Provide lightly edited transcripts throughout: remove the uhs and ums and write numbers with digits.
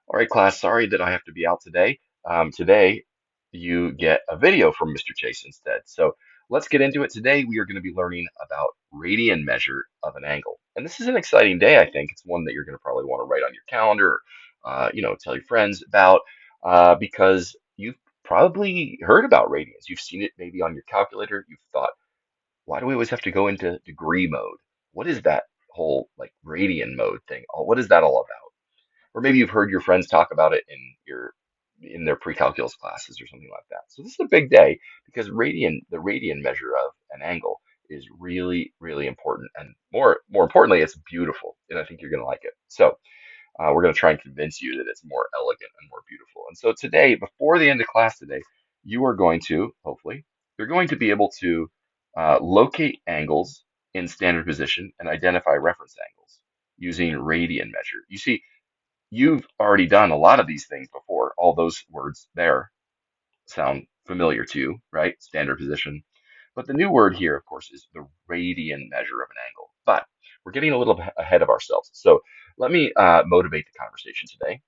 All right, class, sorry that I have to be out today. Today, you get a video from Mr. Chase instead. So let's get into it. Today, we are going to be learning about radian measure of an angle. And this is an exciting day, I think. It's one that you're going to probably want to write on your calendar, tell your friends about, because you've probably heard about radians. You've seen it maybe on your calculator. You've thought, why do we always have to go into degree mode? What is that whole like radian mode thing? What is that all about? Or maybe you've heard your friends talk about it in their pre-calculus classes or something like that. So this is a big day because the radian measure of an angle is really, really important, and more importantly, it's beautiful, and I think you're going to like it. So we're going to try and convince you that it's more elegant and more beautiful. And so today, before the end of class today, you are going to hopefully you're going to be able to locate angles in standard position and identify reference angles using radian measure. You see, you've already done a lot of these things before. All those words there sound familiar to you, right? Standard position. But the new word here, of course, is the radian measure of an angle. But we're getting a little bit ahead of ourselves. So let me motivate the conversation today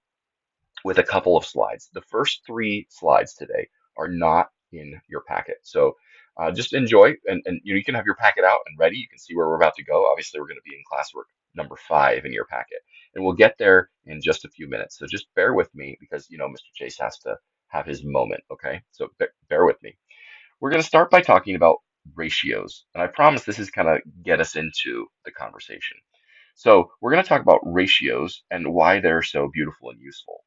with a couple of slides. The first three slides today are not in your packet. So just enjoy, and you can have your packet out and ready. You can see where we're about to go. Obviously, we're going to be in classwork number 5 in your packet, and we'll get there in just a few minutes. So just bear with me because Mr. Chase has to have his moment. Okay, so bear with me. We're going to start by talking about ratios, and I promise this is kind of get us into the conversation. So we're going to talk about ratios and why they're so beautiful and useful.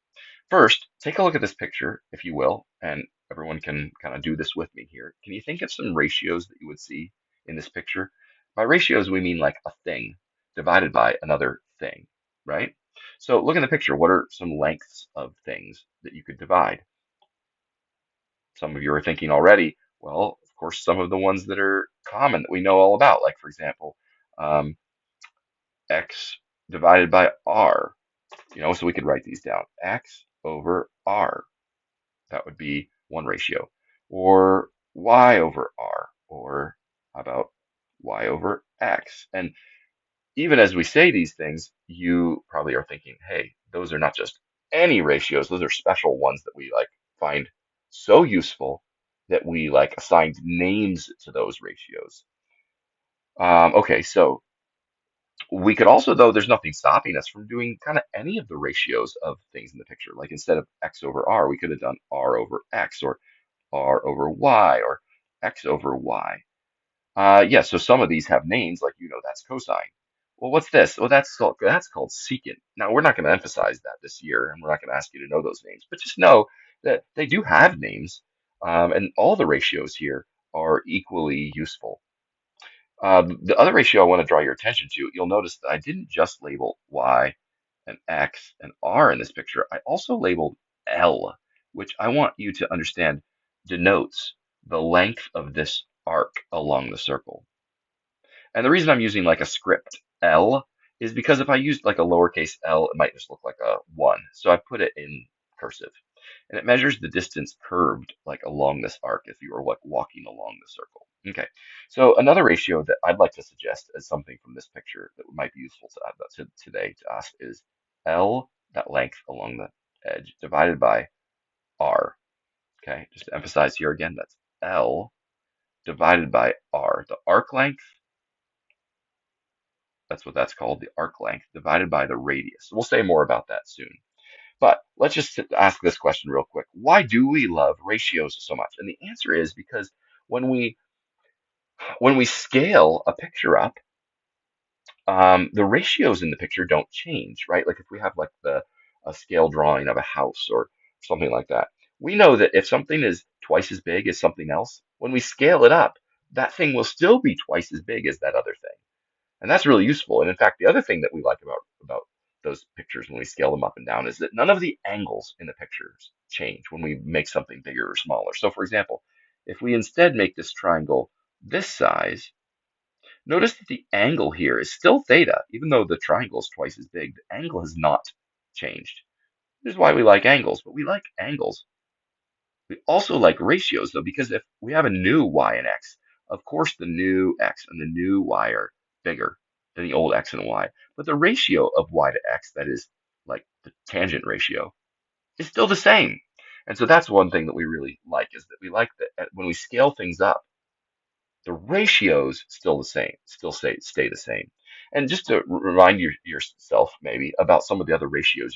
First, take a look at this picture, if you will, and everyone can kind of do this with me here. Can you think of some ratios that you would see in this picture? By ratios, we mean like a thing divided by another thing, right? So look in the picture. What are some lengths of things that you could divide? Some of you are thinking already, well, of course, some of the ones that are common that we know all about, like for example, um, x divided by r. So we could write these down. X over r. That would be one ratio. Or y over r. Or how about y over x? And even as we say these things, you probably are thinking, hey, those are not just any ratios, those are special ones that we like find so useful that we like assigned names to those ratios. Okay, so we could also, though, there's nothing stopping us from doing kind of any of the ratios of things in the picture. Like instead of x over r, we could have done r over x or r over y or x over y. Yeah, so some of these have names, like that's cosine. Well, what's this? Well, that's called secant. Now, we're not going to emphasize that this year, and we're not going to ask you to know those names, but just know that they do have names, and all the ratios here are equally useful. The other ratio I want to draw your attention to, you'll notice that I didn't just label y and x and r in this picture. I also labeled L, which I want you to understand denotes the length of this arc along the circle. And the reason I'm using like a script L is because if I used like a lowercase l, it might just look like a 1. So I put it in cursive. And it measures the distance curved like along this arc if you were like walking along the circle. Okay, so another ratio that I'd like to suggest as something from this picture that might be useful to today to us is L, that length along the edge, divided by R. Okay, just to emphasize here again, that's L divided by R. The arc length, that's what that's called, the arc length, divided by the radius. We'll say more about that soon. But let's just ask this question real quick. Why do we love ratios so much? And the answer is because when we when we scale a picture up, the ratios in the picture don't change, right? Like if we have like the a scale drawing of a house or something like that, we know that if something is twice as big as something else, when we scale it up, that thing will still be twice as big as that other thing. And that's really useful. And in fact, the other thing that we like about those pictures when we scale them up and down is that none of the angles in the pictures change when we make something bigger or smaller. So for example, if we instead make this triangle this size, notice that the angle here is still theta, even though the triangle is twice as big, the angle has not changed. This is why we like angles, but we like angles. We also like ratios though, because if we have a new y and x, of course the new x and the new y are bigger than the old x and y. But the ratio of y to x, that is like the tangent ratio, is still the same. And so that's one thing that we really like is that we like that when we scale things up, the ratios still the same, still stay the same. And just to remind yourself maybe about some of the other ratios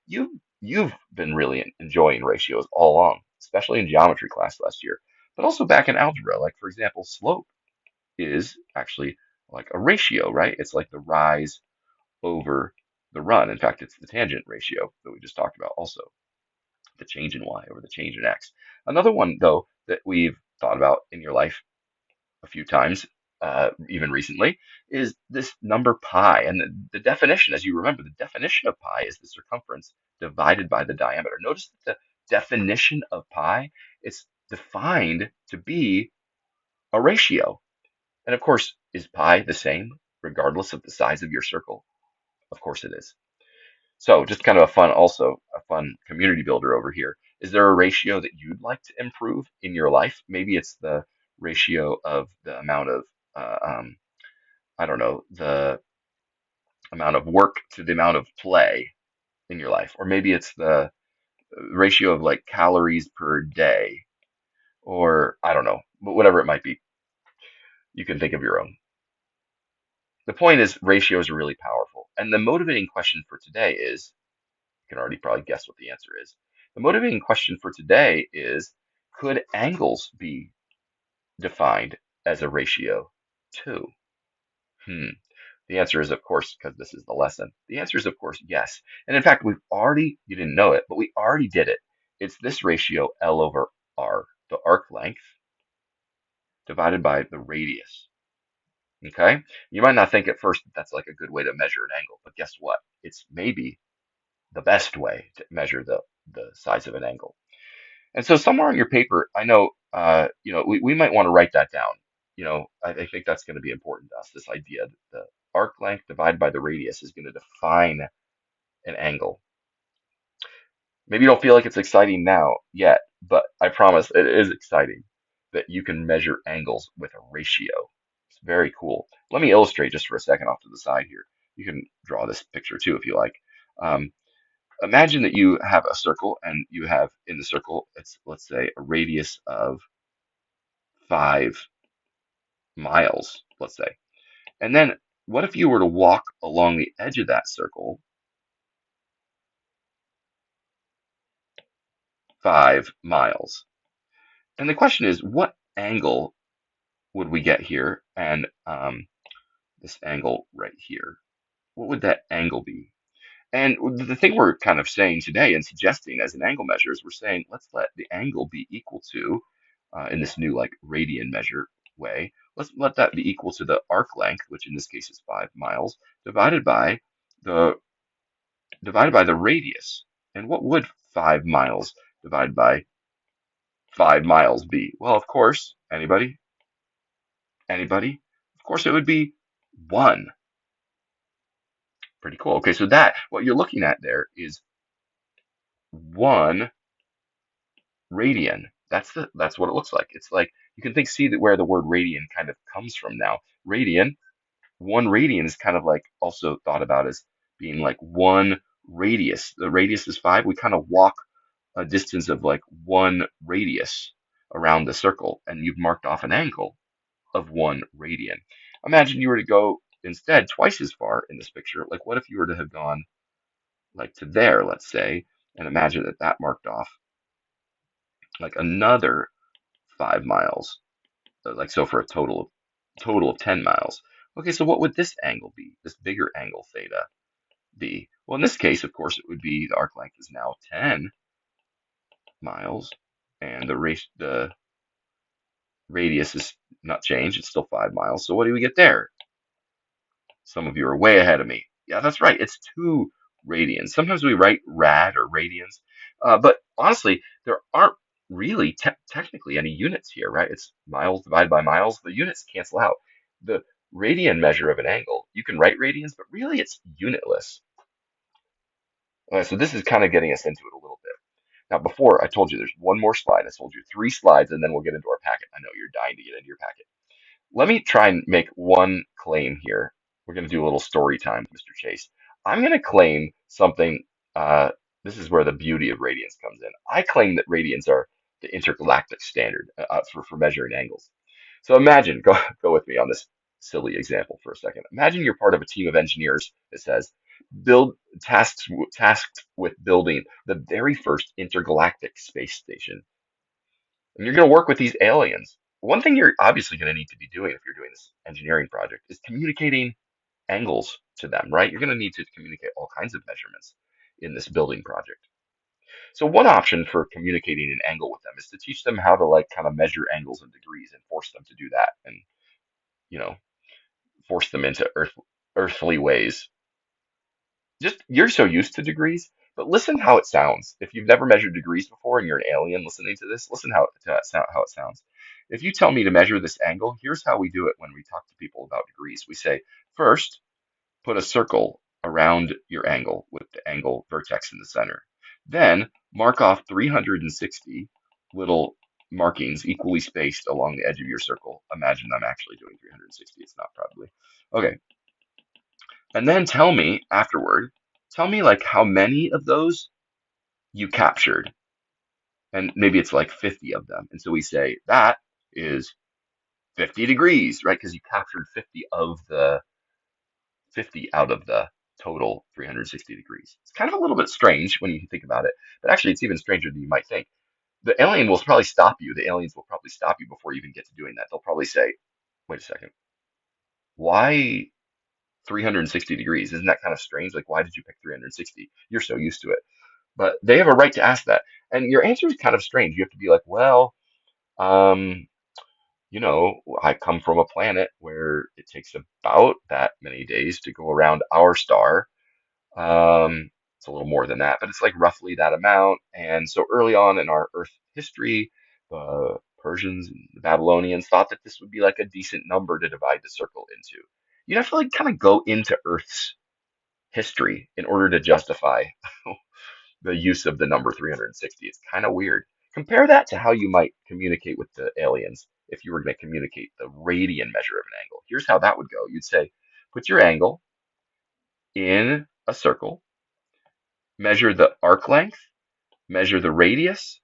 you've been really enjoying ratios all along, especially in geometry class last year, but also back in algebra. Like for example, slope is actually like a ratio, right? It's like the rise over the run. In fact, it's the tangent ratio that we just talked about also, the change in y over the change in x. Another one, though, that we've thought about in your life a few times, even recently, is this number pi. And the definition, as you remember, the definition of pi is the circumference divided by the diameter. Notice that the definition of pi, it's defined to be a ratio. And of course, is pi the same regardless of the size of your circle? Of course it is. So just kind of a fun community builder over here. Is there a ratio that you'd like to improve in your life? Maybe it's the ratio of the amount of, uh, um, I don't know, the amount of work to the amount of play in your life. Or maybe it's the ratio of like calories per day, or I don't know, but whatever it might be, you can think of your own. The point is, ratios are really powerful. And the motivating question for today is, you can already probably guess what the answer is. The motivating question for today is, could angles be defined as a ratio too? Hmm. The answer is, of course, because this is the lesson. The answer is, of course, yes. And in fact, you didn't know it, but we already did it. It's this ratio, L over R, the arc length divided by the radius. Okay? You might not think at first that that's like a good way to measure an angle, but guess what? It's maybe the best way to measure the size of an angle. And so somewhere on your paper, I know, we might want to write that down. I think that's going to be important to us. This idea that the arc length divided by the radius is going to define an angle. Maybe you don't feel like it's exciting now yet, but I promise it is exciting that you can measure angles with a ratio. It's very cool. Let me illustrate just for a second off to the side here. You can draw this picture too if you like. Um, Imagine that you have a circle and you have in the circle, it's let's say a radius of 5 miles, let's say. And then what if you were to walk along the edge of that circle 5 miles? And the question is, what angle would we get here? And this angle right here, what would that angle be? And the thing we're kind of saying today and suggesting as an angle measure is we're saying let's let the angle be equal to, in this new like radian measure way, let's let that be equal to the arc length, which in this case is 5 miles, divided by the radius. And what would 5 miles divided by 5 miles be? Well, of course, anybody? Anybody? Of course, it would be 1. Pretty cool. Okay, so that what you're looking at there is 1 radian. That's what it looks like. It's like you can see that where the word radian kind of comes from now. Radian, 1 radian is kind of like also thought about as being like one radius. The radius is 5. We kind of walk a distance of like 1 radius around the circle, and you've marked off an angle of 1 radian. Imagine you were to go instead twice as far in this picture. Like what if you were to have gone like to there, let's say, and imagine that that marked off like another 5 miles, like so for a total of 10 miles. Okay, so what would this angle be? This bigger angle theta be? Well, in this case, of course, it would be the arc length is now 10 miles, and the radius is not changed; it's still 5 miles. So what do we get there? Some of you are way ahead of me. Yeah, that's right. It's 2 radians. Sometimes we write rad or radians, but honestly, there aren't really technically any units here, right? It's miles divided by miles. The units cancel out. The radian measure of an angle, you can write radians, but really it's unitless. So this is kind of getting us into it a little bit. Now, before I told you there's one more slide. I told you 3 slides, and then we'll get into our packet. I know you're dying to get into your packet. Let me try and make one claim here. We're going to do a little story time, Mr. Chase. I'm going to claim something This is where the beauty of radians comes in. I claim that radians are the intergalactic standard for measuring angles. So imagine, go with me on this silly example for a second. Imagine you're part of a team of engineers that says, build tasked with building the very first intergalactic space station. And you're going to work with these aliens. One thing you're obviously going to need to be doing if you're doing this engineering project is communicating angles to them, right? You're going to need to communicate all kinds of measurements in this building project. So one option for communicating an angle with them is to teach them how to like kind of measure angles and degrees and force them to do that and, you know, force them into earthly ways. Just you're so used to degrees, but listen how it sounds. If you've never measured degrees before and you're an alien listening to this, listen how it sounds. If you tell me to measure this angle, here's how we do it when we talk to people about degrees. We say, first, put a circle around your angle with the angle vertex in the center. Then mark off 360 little markings equally spaced along the edge of your circle. Imagine I'm actually doing 360. It's not probably. Okay. And then tell me like how many of those you captured. And maybe it's like 50 of them. And so we say that is 50 degrees, right? Because you captured 50 out of the total 360 degrees. It's kind of a little bit strange when you think about it, but actually it's even stranger than you might think. The alien will probably stop you. The aliens will probably stop you before you even get to doing that. They'll probably say, wait a second, why 360 degrees? Isn't that kind of strange? Like, why did you pick 360? You're so used to it. But they have a right to ask that. And your answer is kind of strange. You have to be like, well, um, I come from a planet where it takes about that many days to go around our star. It's a little more than that, but it's like roughly that amount. And so early on in our Earth history, the Persians and the Babylonians thought that this would be like a decent number to divide the circle into. You'd have to like kind of go into Earth's history in order to justify the use of the number 360. It's kind of weird. Compare that to how you might communicate with the aliens if you were going to communicate the radian measure of an angle. Here's how that would go. You'd say, put your angle in a circle, measure the arc length, measure the radius,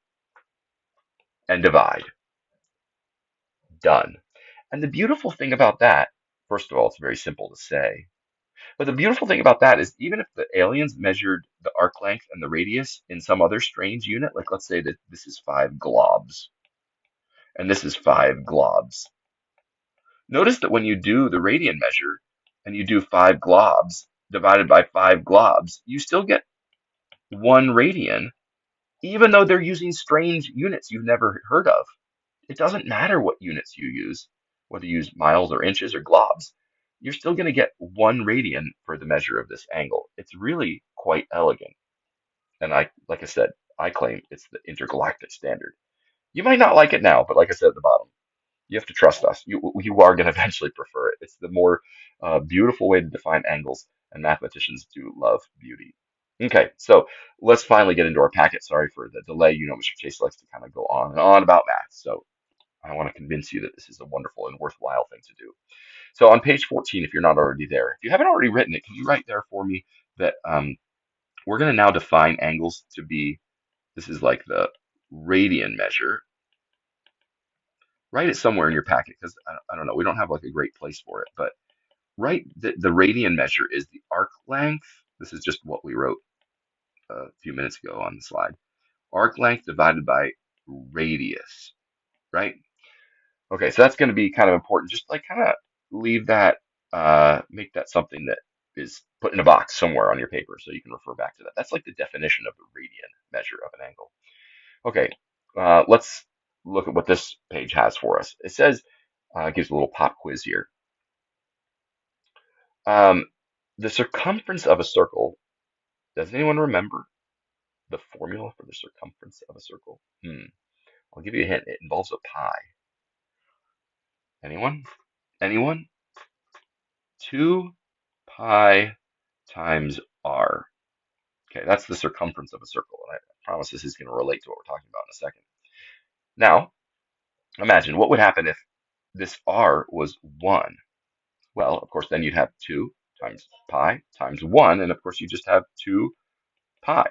and divide. Done. And the beautiful thing about that, first of all, it's very simple to say. But the beautiful thing about that is even if the aliens measured the arc length and the radius in some other strange unit, like let's say that this is 5 globs and this is 5 globs. Notice that when you do the radian measure and you do 5 globs divided by 5 globs, you still get 1 radian, even though they're using strange units you've never heard of. It doesn't matter what units you use, whether you use miles or inches or globs. You're still going to get 1 radian for the measure of this angle. It's really quite elegant. And like I said, I claim it's the intergalactic standard. You might not like it now, but like I said at the bottom, you have to trust us. You are going to eventually prefer it. It's the more beautiful way to define angles, and mathematicians do love beauty. Okay, so let's finally get into our packet. Sorry for the delay. You know, Mr. Chase likes to kind of go on and on about math. So I want to convince you that this is a wonderful and worthwhile thing to do. So on page 14, if you're not already there, if you haven't already written it, can you write there for me that we're going to now define angles to be, this is like the radian measure. Write it somewhere in your packet because I don't know, we don't have like a great place for it, but write the radian measure is the arc length. This is just what we wrote a few minutes ago on the slide. Arc length divided by radius, right? Okay, so that's going to be kind of important. Just like kind of leave that, make that something that is put in a box somewhere on your paper so you can refer back to that. That's like the definition of the radian measure of an angle. Okay, let's look at what this page has for us. It says, gives a little pop quiz here. Um, the circumference of a circle, does anyone remember the formula for the circumference of a circle? I'll give you a hint. It involves a pi. Anyone? Anyone? 2 pi times r. Okay, that's the circumference of a circle. And I promise this is going to relate to what we're talking about in a second. Now, imagine what would happen if this r was 1. Well, of course, then you'd have 2 times pi times 1. And of course, you just have 2 pi.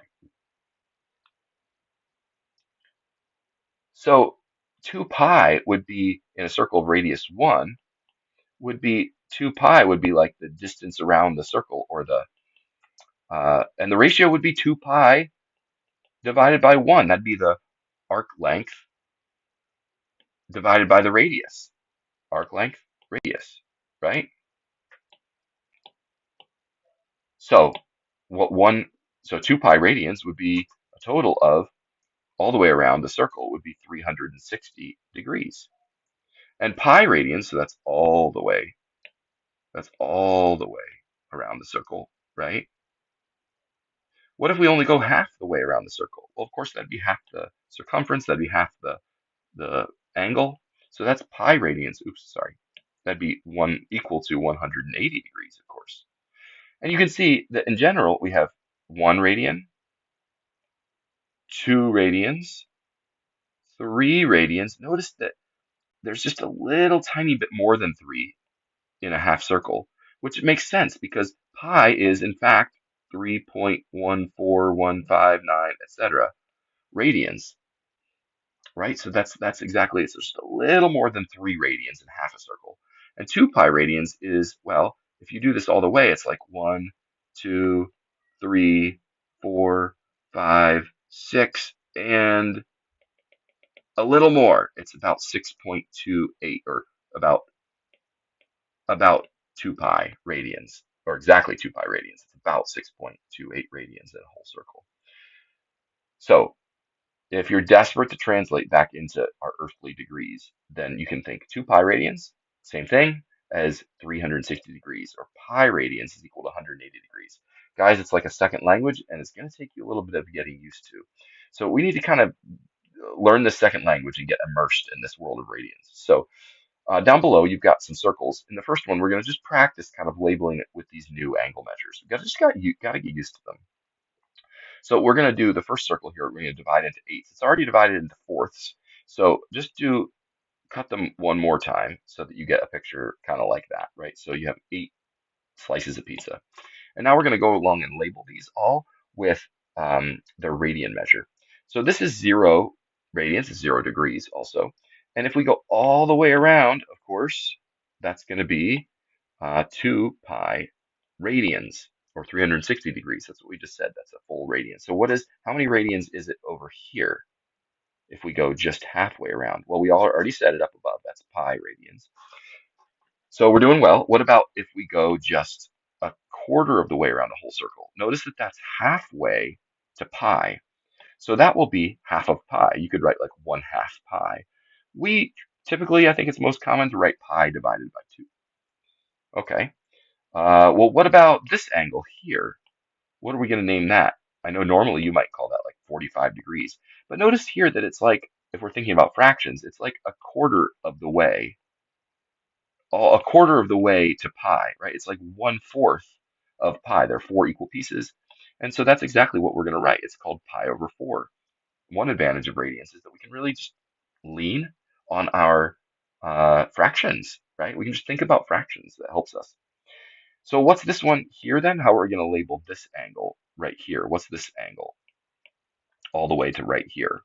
So 2 pi would be in a circle of radius 1 would be 2 pi would be like the distance around the circle or and the ratio would be 2 pi divided by 1. That'd be the arc length divided by the radius. Arc length, radius, right? So what one so 2 pi radians would be a total of all the way around the circle would be 360 degrees. And pi radians, so that's all the way around the circle, right? What if we only go half the way around the circle? Well, of course, that'd be half the circumference, that'd be half the angle. So that's pi radians. Oops, sorry. That'd be one equal to 180 degrees, of course. And you can see that in general, we have 1 radian, 2 radians, 3 radians. Notice that there's just a little tiny bit more than 3 in a half circle, which makes sense because pi is in fact 3.14159, etc. radians, right? So that's exactly it. So just a little more than 3 radians in half a circle. And 2 pi radians is, well, if you do this all the way, it's like 1, 2, 3, 4, 5, 6, and a little more. It's about 6.28 or about about 2 pi radians, or exactly 2 pi radians. It's about 6.28 radians in a whole circle. So if you're desperate to translate back into our earthly degrees, then you can think 2 pi radians, same thing as 360 degrees, or pi radians is equal to 180 degrees. Guys, it's like a second language, and it's going to take you a little bit of getting used to. So we need to kind of learn this second language and get immersed in this world of radians. So down below, you've got some circles. In the first one, we're going to just practice kind of labeling it with these new angle measures. You got to get used to them. So we're going to do the first circle here. We're going to divide into eighths. It's already divided into fourths. So just cut them one more time so that you get a picture kind of like that, right? So you have 8 slices of pizza. And now we're going to go along and label these all with their radian measure. So this is 0 radians, is 0 degrees also. And if we go all the way around, of course, that's going to be 2 pi radians, or 360 degrees. That's what we just said. That's a full radian. So how many radians is it over here if we go just halfway around? Well, we already set it up above. That's pi radians. So we're doing well. What about if we go just a quarter of the way around the whole circle? Notice that that's halfway to pi. So that will be half of pi. You could write like 1/2 pi. We typically, I think it's most common to write pi divided by 2. Okay. Well, what about this angle here? What are we going to name that? I know normally you might call that like 45 degrees, but notice here that it's like, if we're thinking about fractions, it's like a quarter of the way, to pi, right? It's like 1/4 of pi. There are 4 equal pieces. And so that's exactly what we're going to write. It's called pi over 4. One advantage of radians is that we can really just lean on our fractions, right? We can just think about fractions. That helps us. So what's this one here then? How are we going to label this angle right here? What's this angle all the way to right here?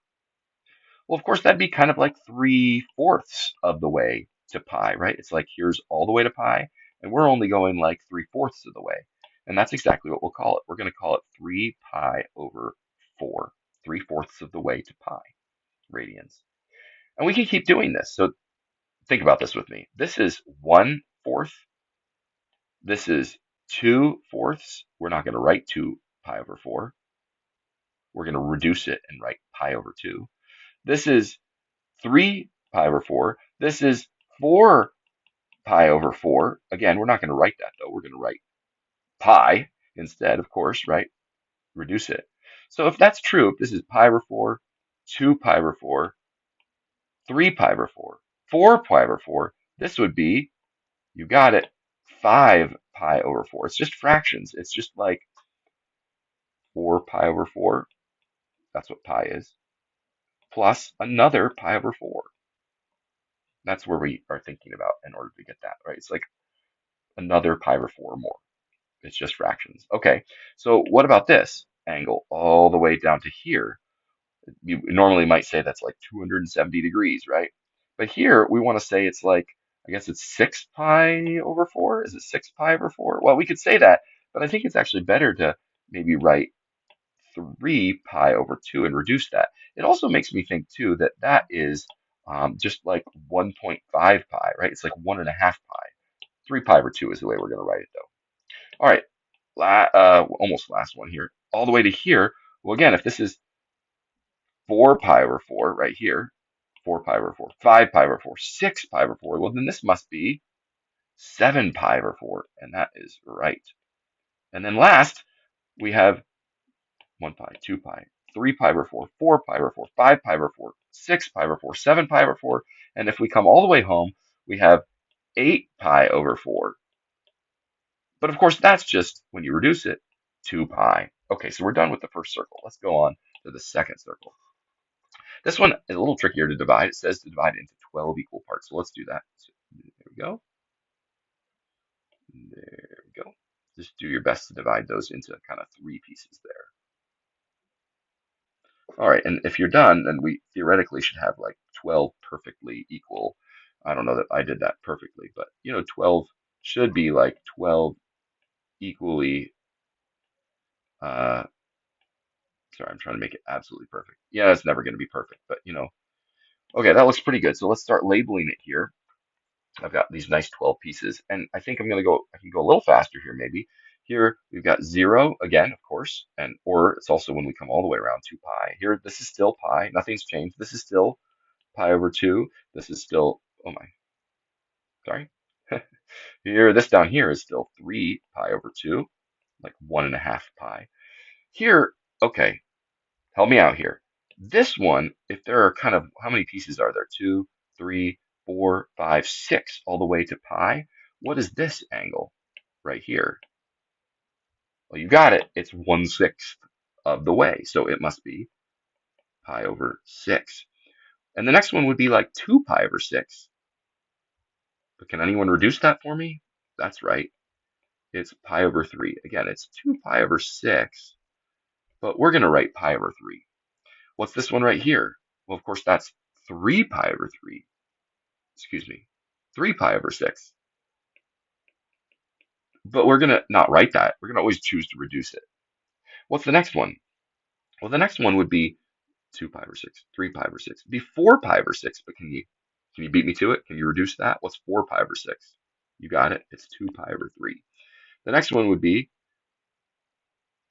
Well, of course, that'd be kind of like 3/4 of the way to pi, right? It's like here's all the way to pi, and we're only going like 3/4 of the way. And that's exactly what we'll call it. We're going to call it 3 pi over 4, 3/4 of the way to pi radians. And we can keep doing this. So think about this with me. This is 1/4. This is 2/4. We're not going to write 2 pi over 4. We're going to reduce it and write pi over 2. This is 3 pi over 4. This is 4 pi over 4. Again, we're not going to write that though. We're going to write pi instead, of course, right? Reduce it. So if that's true, if this is pi over 4, 2 pi over 4, 3 pi over 4, 4 pi over 4, this would be, you got it, 5 pi over 4. It's just fractions. It's just like 4 pi over 4. That's what pi is. Plus another pi over 4. That's where we are thinking about in order to get that, right? It's like another pi over 4 more. It's just fractions. Okay, so what about this angle all the way down to here? You normally might say that's like 270 degrees, right? But here we want to say it's like, I guess it's 6 pi over 4. Is it 6 pi over 4? Well, we could say that, but I think it's actually better to maybe write 3 pi over 2 and reduce that. It also makes me think too that that is just like 1.5 pi, right? It's like 1.5 pi. 3 pi over 2 is the way we're going to write it though. All right, almost last one here. All the way to here. Well, again, if this is 4 pi over 4 right here, 4 pi over 4, 5 pi over 4, 6 pi over 4, well, then this must be 7 pi over 4, and that is right. And then last, we have 1 pi, 2 pi, 3 pi over 4, 4 pi over 4, 5 pi over 4, 6 pi over 4, 7 pi over 4, and if we come all the way home, we have 8 pi over 4. But of course, that's just, when you reduce it, 2 pi. Okay, so we're done with the first circle. Let's go on to the second circle. This one is a little trickier to divide. It says to divide it into 12 equal parts. So let's do that. So there we go. There we go. Just do your best to divide those into kind of 3 pieces there. All right, and if you're done, then we theoretically should have like 12 perfectly equal. I don't know that I did that perfectly, but 12 should be like 12 equally. Uh, sorry, I'm trying to make it absolutely perfect. Yeah, it's never going to be perfect, but okay, that looks pretty good. So let's start labeling it here. I've got these nice 12 pieces, and I think I can go a little faster here maybe. Here we've got 0 again, of course, or it's also when we come all the way around 2 pi. Here, this is still pi, nothing's changed. This is still pi over 2. This is still, oh my, sorry. Here, this down here is still 3 pi over 2, like 1.5 pi. Here, okay, help me out here. This one, if there are kind of, how many pieces are there? 2, 3, 4, 5, 6, all the way to pi. What is this angle right here? Well, you got it. It's 1/6 of the way. So it must be pi over 6. And the next one would be like 2 pi over 6. But can anyone reduce that for me? That's right. It's pi over 3. Again, it's 2 pi over 6, but we're going to write pi over 3. What's this one right here? Well, of course, that's 3 pi over 3. Excuse me, 3 pi over 6. But we're going to not write that. We're going to always choose to reduce it. What's the next one? Well, the next one would be 2 pi over 6, 3 pi over 6. It'd be 4 pi over 6, but can you beat me to it? Can you reduce that? What's 4 pi over 6? You got it. It's 2 pi over 3. The next one would be,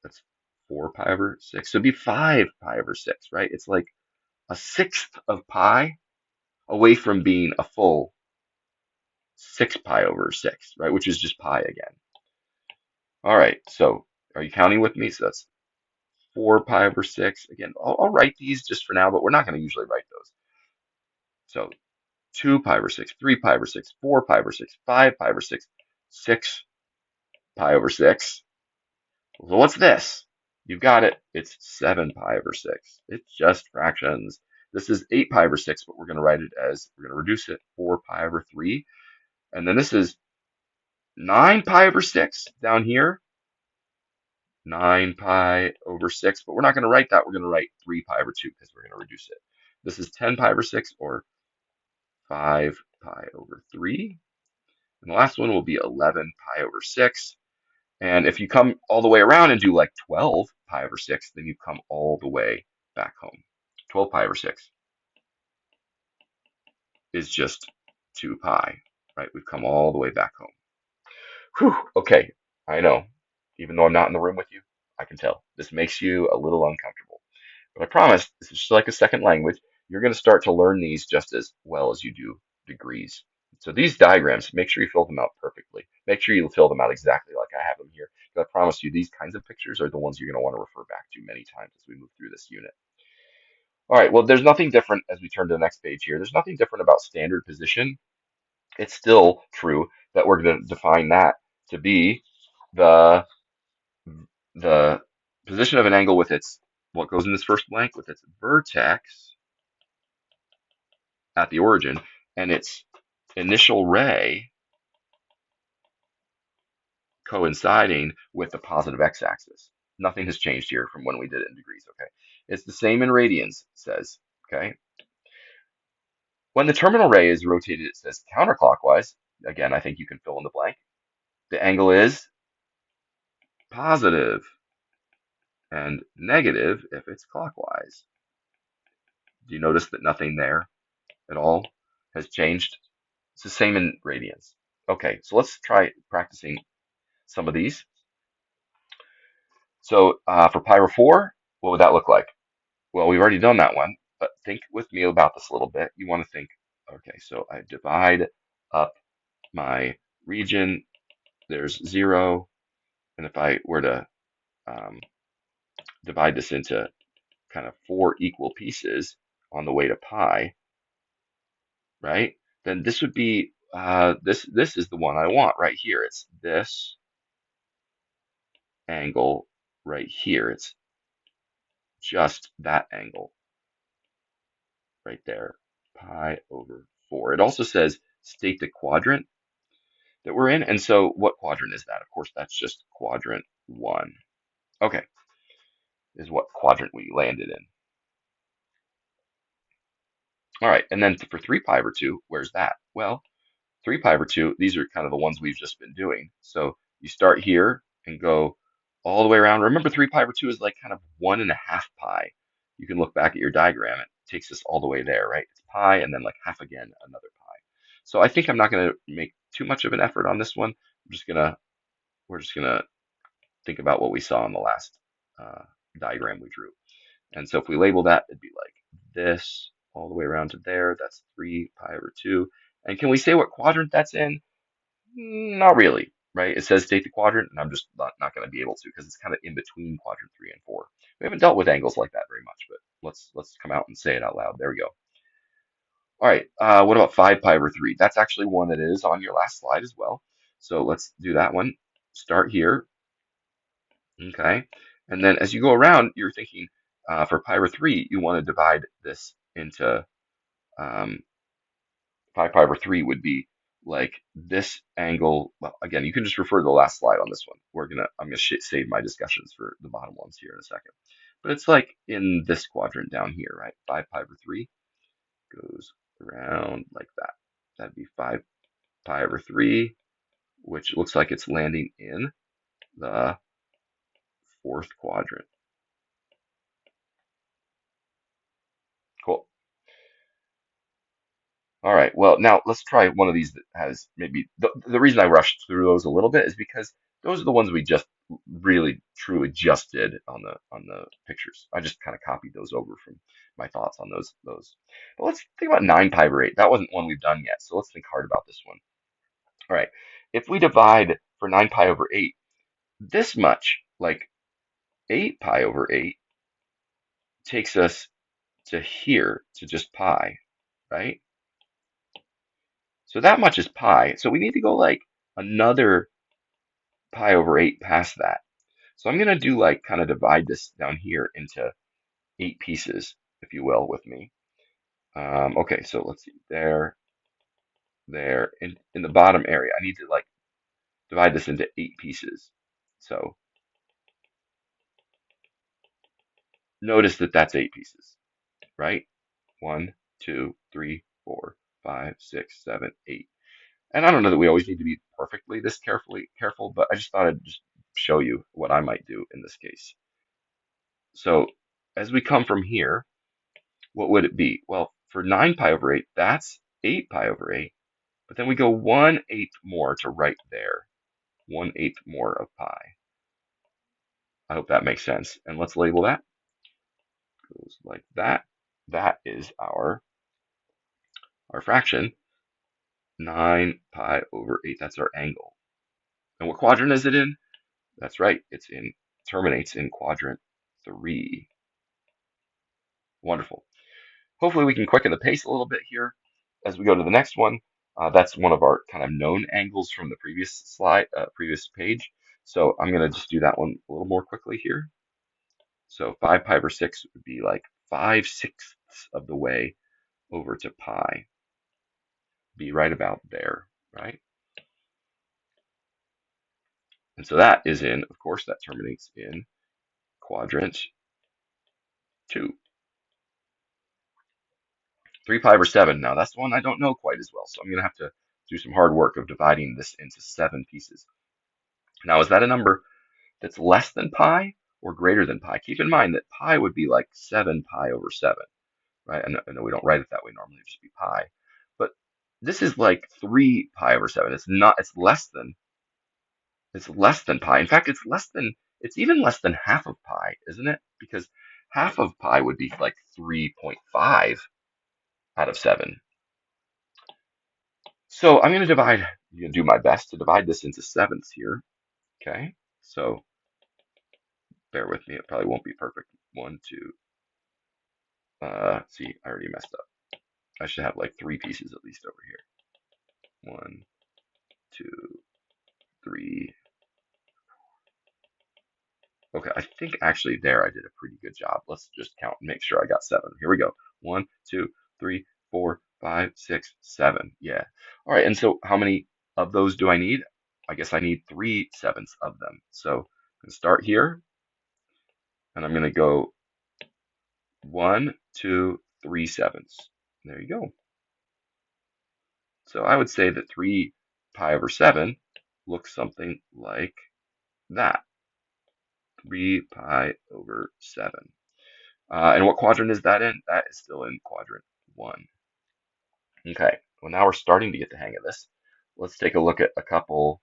that's 4 pi over 6. So it'd be 5 pi over 6, right? It's like a sixth of pi away from being a full 6 pi over 6, right? Which is just pi again. All right, so are you counting with me? So that's 4 pi over 6. Again, I'll write these just for now, but we're not going to usually write those. So 2 pi over 6, 3 pi over 6, 4 pi over 6, 5 pi over 6, 6 pi over 6. So what's this? You've got it. It's 7 pi over 6. It's just fractions. This is 8 pi over 6, but we're going to write it as, we're going to reduce it, 4 pi over 3. And then this is 9 pi over 6 down here. 9 pi over 6, but we're not going to write that. We're going to write 3 pi over 2 because we're going to reduce it. This is 10 pi over 6, or 5 pi over 3. And the last one will be 11 pi over 6. And if you come all the way around and do like 12 pi over 6, then you come all the way back home. 12 pi over 6 is just 2 pi, right? We've come all the way back home. Whew, okay, I know. Even though I'm not in the room with you, I can tell. This makes you a little uncomfortable. But I promise, this is just like a second language. You're going to start to learn these just as well as you do degrees. So these diagrams, make sure you fill them out perfectly. Make sure you fill them out exactly like I have them here. Because I promise you, these kinds of pictures are the ones you're going to want to refer back to many times as we move through this unit. All right, well, there's nothing different as we turn to the next page here. There's nothing different about standard position. It's still true that we're going to define that to be the the position of an angle with its, what goes in this first blank, with its vertex at the origin and its initial ray coinciding with the positive x-axis. Nothing has changed here from when we did it in degrees, okay? It's the same in radians, it says, okay? When the terminal ray is rotated, it says counterclockwise. Again, I think you can fill in the blank. The angle is positive and negative if it's clockwise. Do you notice that nothing there at all has changed? It's the same in radians. Okay, so let's try practicing some of these. So for pi over 4, what would that look like? Well, we've already done that one, but think with me about this a little bit. You want to think, okay, so I divide up my region, there's 0, and if I were to um, divide this into kind of 4 equal pieces on the way to pi, right? Then this would be, this is the one I want right here. It's this angle right here. It's just that angle right there, pi over 4. It also says state the quadrant that we're in. And so what quadrant is that? Of course, that's just quadrant 1. Okay, is what quadrant we landed in. All right, and then for 3 pi over 2, where's that? Well, 3 pi over 2, these are kind of the ones we've just been doing. So you start here and go all the way around. Remember, 3 pi over 2 is like kind of 1.5 pi. You can look back at your diagram. It takes us all the way there, right? It's pi and then like half again, another pi. So I think I'm not going to make too much of an effort on this one. We're just gonna think about what we saw in the last uh, diagram we drew. And so if we label that, it'd be like this all the way around to there. That's 3 pi over 2. And can we say what quadrant that's in? Not really, right? It says state the quadrant, and I'm just not going to be able to because it's kind of in between quadrant 3 and 4. We haven't dealt with angles like that very much, but let's come out and say it out loud. There we go. All right, what about 5 pi over 3? That's actually one that is on your last slide as well. So let's do that one. Start here, okay? And then as you go around, you're thinking for pi over 3, you want to divide this into um, 5 pi over 3 would be like this angle. Well, again, you can just refer to the last slide on this one. I'm gonna save my discussions for the bottom ones here in a second. But it's like in this quadrant down here, right? 5 pi over 3 goes around like that. That'd be 5 pi over 3, which looks like it's landing in the fourth quadrant. Cool. All right, well, now let's try one of these that has maybe the reason I rushed through those a little bit is because those are the ones we just really truly just did on the pictures. I just kind of copied those over from my thoughts on those. But let's think about 9 pi over 8. That wasn't one we've done yet, so let's think hard about this one. All right, if we divide for 9 pi over 8, this much, like 8 pi over 8, takes us to here, to just pi, right? So that much is pi. So we need to go like another pi over 8 past that. So I'm going to do like kind of divide this down here into 8 pieces, if you will, with me. Okay, so let's see. There, there. In the bottom area, I need to like divide this into 8 pieces. So notice that that's 8 pieces, right? 1, 2, 3, 4, 5, 6, 7, 8. And I don't know that we always need to be perfectly this careful, but I just thought I'd just show you what I might do in this case. So as we come from here, what would it be? Well, for 9 pi over 8, that's 8 pi over 8. But then we go 1/8 more to right there. 1/8 more of pi. I hope that makes sense. And let's label that. Goes like that. That is our fraction. 9 pi over 8. That's our angle. And what quadrant is it in? That's right. Terminates in quadrant 3. Wonderful. Hopefully we can quicken the pace a little bit here as we go to the next one. That's one of our kind of known angles from the previous slide, previous page. So I'm going to just do that one a little more quickly here. So 5 pi over 6 would be like 5/6 of the way over to pi. Be right about there, right? And so that is in, of course, that terminates in quadrant 2. 3 pi over 7. Now, that's the one I don't know quite as well, so I'm going to have to do some hard work of dividing this into 7 pieces. Now, is that a number that's less than pi or greater than pi? Keep in mind that pi would be like 7 pi over 7, right? I know we don't write it that way normally, it'd just be pi. But this is like 3 pi over 7. It's not, it's less than pi. In fact, it's even less than half of pi, isn't it? Because half of pi would be like 3.5 out of 7. So I'm going to do my best to divide this into sevenths here. Okay, so bear with me. It probably won't be perfect. 1, 2. See, I already messed up. I should have like 3 pieces at least over here. 1, 2, 3. Okay, I think actually there I did a pretty good job. Let's just count and make sure I got 7. Here we go. 1, 2, 3, 4, 5, 6, 7. Yeah. All right, and so how many of those do I need? I guess I need 3/7 of them. So I'm going to start here, and I'm going to go 1, 2, 3/7. There you go. So I would say that 3 pi over 7 looks something like that. 3 pi over 7. And what quadrant is that in? That is still in quadrant 1. Okay, well now we're starting to get the hang of this. Let's take a look at a couple,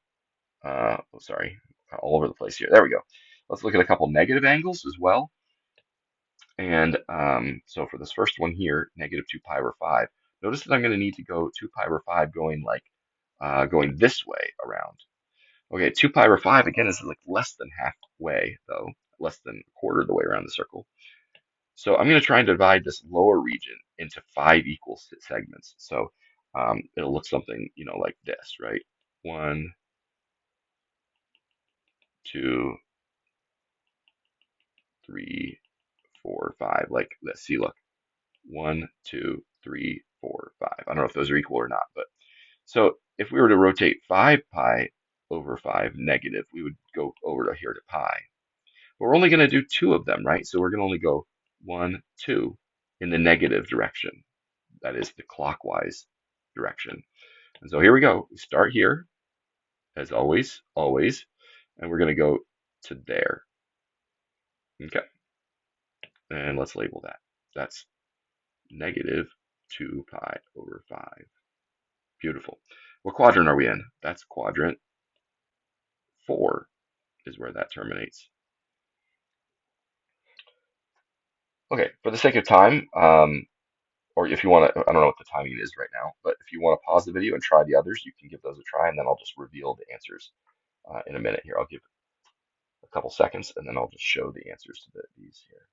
oh sorry, all over the place here. There we go. Let's look at a couple negative angles as well. And so for this first one here, negative 2 pi over 5, notice that I'm going to need to go 2 pi over 5 going like, going this way around. Okay, 2 pi over 5 again is like less than halfway though, less than a quarter of the way around the circle. So I'm going to try and divide this lower region into 5 equal segments. So it'll look something, like this, right? 1, 2, 3, 4, 5, like this. See, look, 1, 2, 3, 4, 5. I don't know if those are equal or not, but so if we were to rotate 5 pi over 5 negative, we would go over to here to pi. But we're only going to do 2 of them, right? So we're going to only go 1, 2 in the negative direction. That is the clockwise direction. And so here we go. We start here, as always, and we're going to go to there. Okay. And let's label that. That's negative 2 pi over 5. Beautiful. What quadrant are we in? That's quadrant 4 is where that terminates. Okay, for the sake of time, or if you want to, I don't know what the timing is right now, but if you want to pause the video and try the others, you can give those a try, and then I'll just reveal the answers in a minute here. I'll give a couple seconds, and then I'll just show the answers to these here.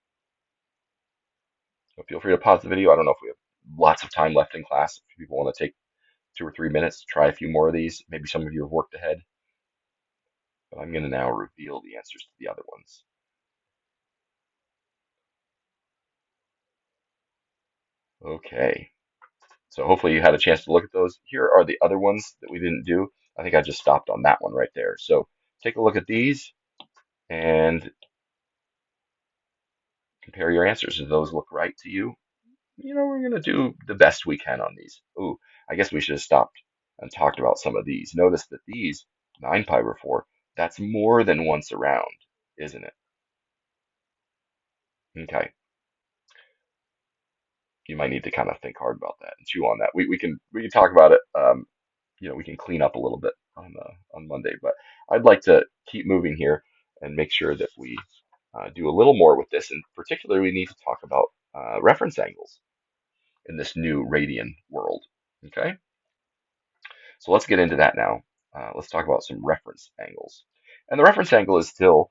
So feel free to pause the video. I don't know if we have lots of time left in class. If people want to take 2 or 3 minutes to try a few more of these, maybe some of you have worked ahead, but I'm going to now reveal the answers to the other ones. Okay, so hopefully you had a chance to look at those. Here are the other ones that we didn't do. I think I just stopped on that one right there. So take a look at these and compare your answers. Do those look right to you? We're going to do the best we can on these. Ooh, I guess we should have stopped and talked about some of these. Notice that these, 9 pi over 4, that's more than once around, isn't it? Okay. You might need to kind of think hard about that and chew on that. We can talk about it. We can clean up a little bit on Monday, but I'd like to keep moving here and make sure that we do a little more with this. And particularly, we need to talk about reference angles in this new radian world. Okay, so let's get into that now. Let's talk about some reference angles. And the reference angle is still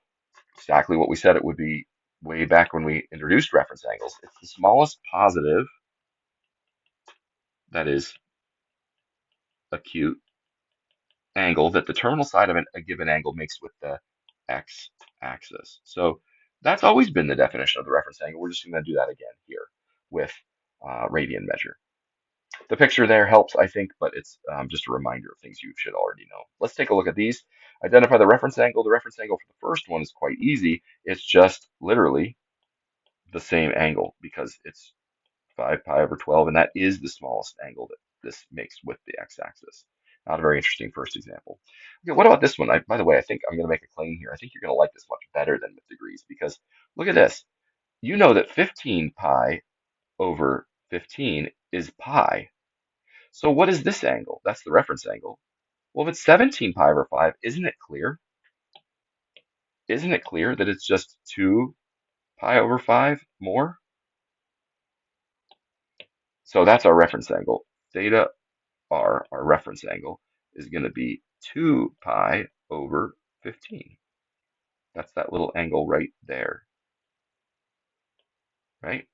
exactly what we said it would be way back when we introduced reference angles. It's the smallest positive that is acute angle that the terminal side of a given angle makes with the x-axis. So that's always been the definition of the reference angle. We're just going to do that again here with radian measure. The picture there helps, I think, but it's just a reminder of things you should already know. Let's take a look at these. Identify the reference angle. The reference angle for the first one is quite easy. It's just literally the same angle because it's 5 pi over 12, and that is the smallest angle that this makes with the x-axis. Not a very interesting first example. Okay, what about this one? By the way, I think I'm going to make a claim here. I think you're going to like this much better than with degrees because look at this. You know that 15 pi over 15 is pi. So what is this angle? That's the reference angle. Well, if it's 17 pi over 5, isn't it clear? Isn't it clear that it's just 2 pi over 5 more? So that's our reference angle. Theta r, our reference angle, is going to be 2 pi over 15. That's that little angle right there, right?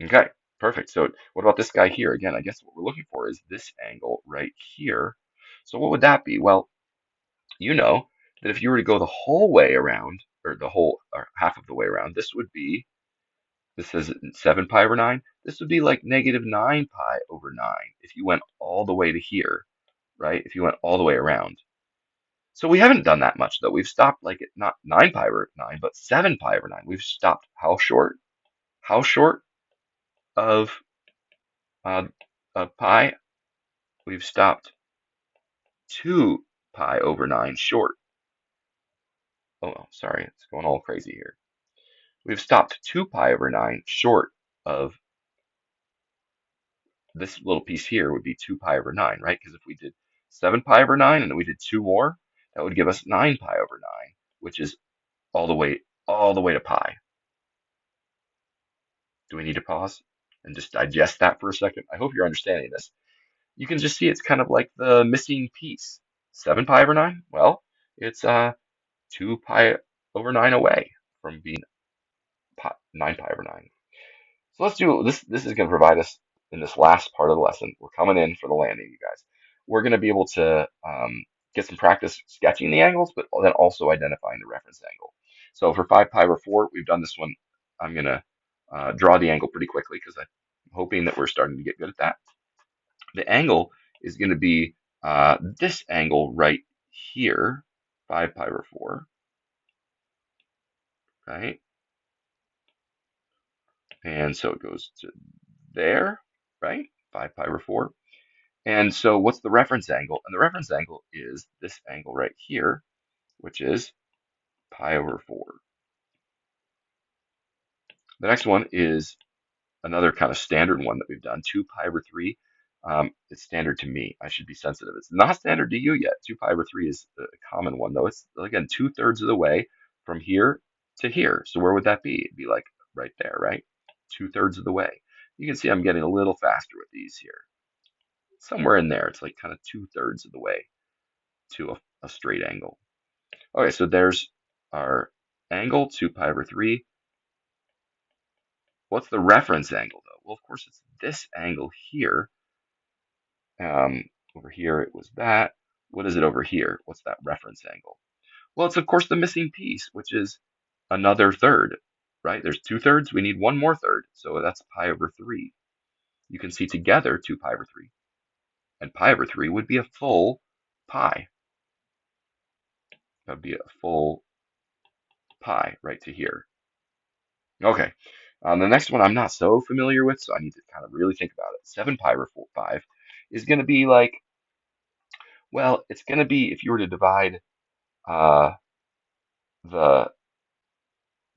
Okay, perfect. So what about this guy here? Again, I guess what we're looking for is this angle right here. So what would that be? Well, you know that if you were to go the whole way around, or the whole, or half of the way around, this is 7 pi over 9. This would be like negative 9 pi over 9 if you went all the way to here, right? If you went all the way around. So we haven't done that much though. We've stopped like at not 9 pi over 9, but 7 pi over 9. We've stopped how short? How short of uh, pi? We've stopped 2 pi over 9 short. Oh, sorry, it's going all crazy here. We've stopped 2 pi over 9 short of this little piece here would be 2 pi over 9, right? Because if we did 7 pi over 9 and then we did 2 more, that would give us 9 pi over 9, which is all the way to pi. Do we need to pause and just digest that for a second? I hope you're understanding this. You can just see it's kind of like the missing piece. 7 pi over 9? Well, it's 2 pi over 9 away from being 9 pi over 9. So let's do this. This is going to provide us in this last part of the lesson. We're coming in for the landing, you guys. We're going to be able to get some practice sketching the angles, but then also identifying the reference angle. So for 5 pi over 4, we've done this one. I'm going to draw the angle pretty quickly because I'm hoping that we're starting to get good at that. The angle is going to be this angle right here, 5 pi over 4, right? And so it goes to there, right? 5 pi over 4. And so what's the reference angle? And the reference angle is this angle right here, which is pi over 4. The next one is another kind of standard one that we've done, 2 pi over 3. It's standard to me. I should be sensitive. It's not standard to you yet. 2 pi over 3 is a common one, though. It's, again, 2/3 of the way from here to here. So where would that be? It'd be like right there, right? 2/3 of the way. You can see I'm getting a little faster with these here. Somewhere in there, it's like kind of 2/3 of the way to a straight angle. Okay, so there's our angle, 2 pi over 3. What's the reference angle, though? Well, of course, it's this angle here. Over here, it was that. What is it over here? What's that reference angle? Well, it's, of course, the missing piece, which is another third, right? There's 2/3. We need one more third. So that's pi over 3. You can see together 2 pi over 3. And pi over 3 would be a full pi. That would be a full pi right to here. Okay. The next one I'm not so familiar with, so I need to kind of really think about it. 7 pi over 5 is going to be like, well, it's going to be, if you were to divide uh, the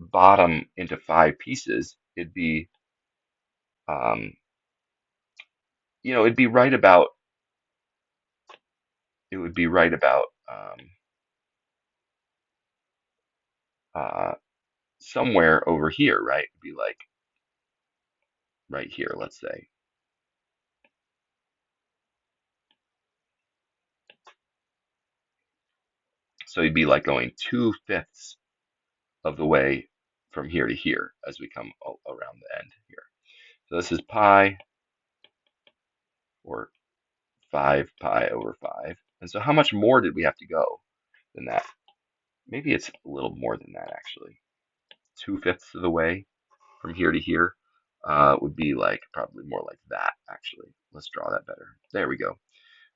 bottom into 5 pieces, it'd be, um, it'd be right about, it would be right about uh, somewhere over here, right? It'd be like right here, let's say. So you'd be like going 2/5 of the way from here to here as we come around the end here. So this is pi, or 5 pi over 5. And so how much more did we have to go than that? Maybe it's a little more than that, actually. 2/5 of the way from here to here. would be like probably more like that, actually. Let's draw that better. There we go.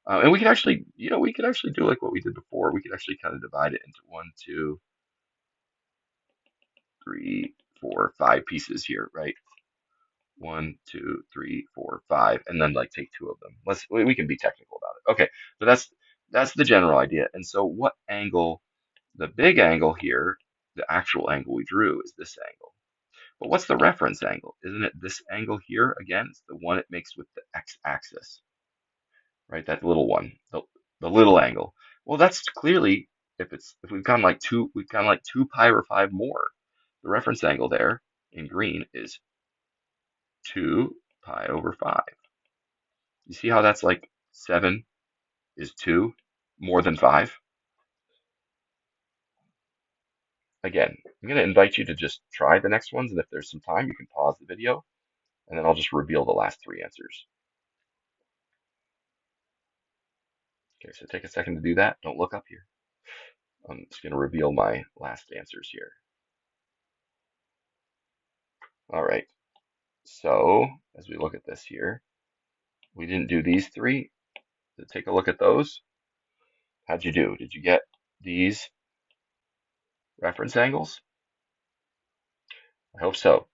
And we could actually, we could actually do like what we did before. We could actually kind of divide it into one, two, three, four, five pieces here, right? One, two, three, four, five, and then like take two of them. We can be technical about it. Okay, so that's the general idea. And so what angle, the big angle here, the actual angle we drew is this angle. But what's the reference angle? Isn't it this angle here again? It's the one it makes with the x-axis, right? That little one, the little angle. Well, that's clearly if we've gone like 2 pi over 5 more. The reference angle there in green is 2 pi over 5. You see how that's like 7 is 2 more than 5? Again, I'm going to invite you to just try the next ones, and if there's some time, you can pause the video, and then I'll just reveal the last 3 answers. Okay, so take a second to do that. Don't look up here. I'm just going to reveal my last answers here. All right, so as we look at this here, we didn't do these 3. So take a look at those. How'd you do? Did you get these reference angles? I hope so.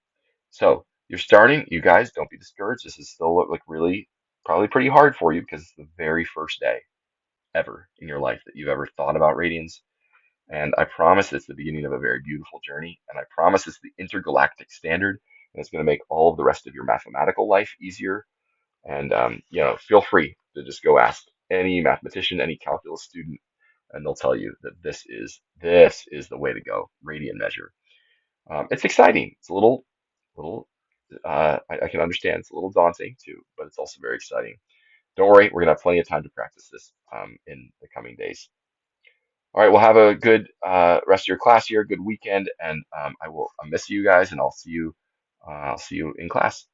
So you're starting, you guys, don't be discouraged. This is still like really probably pretty hard for you because it's the very first day ever in your life that you've ever thought about radians. And I promise it's the beginning of a very beautiful journey. And I promise it's the intergalactic standard. And it's going to make all of the rest of your mathematical life easier. And feel free to just go ask any mathematician, any calculus student, and they'll tell you that this is the way to go. Radian measure. It's exciting. It's a little. I can understand it's a little daunting too, but it's also very exciting. Don't worry, we're gonna have plenty of time to practice this in the coming days. All right, well, have a good rest of your class here, good weekend, and I'll miss you guys, and I'll see you in class.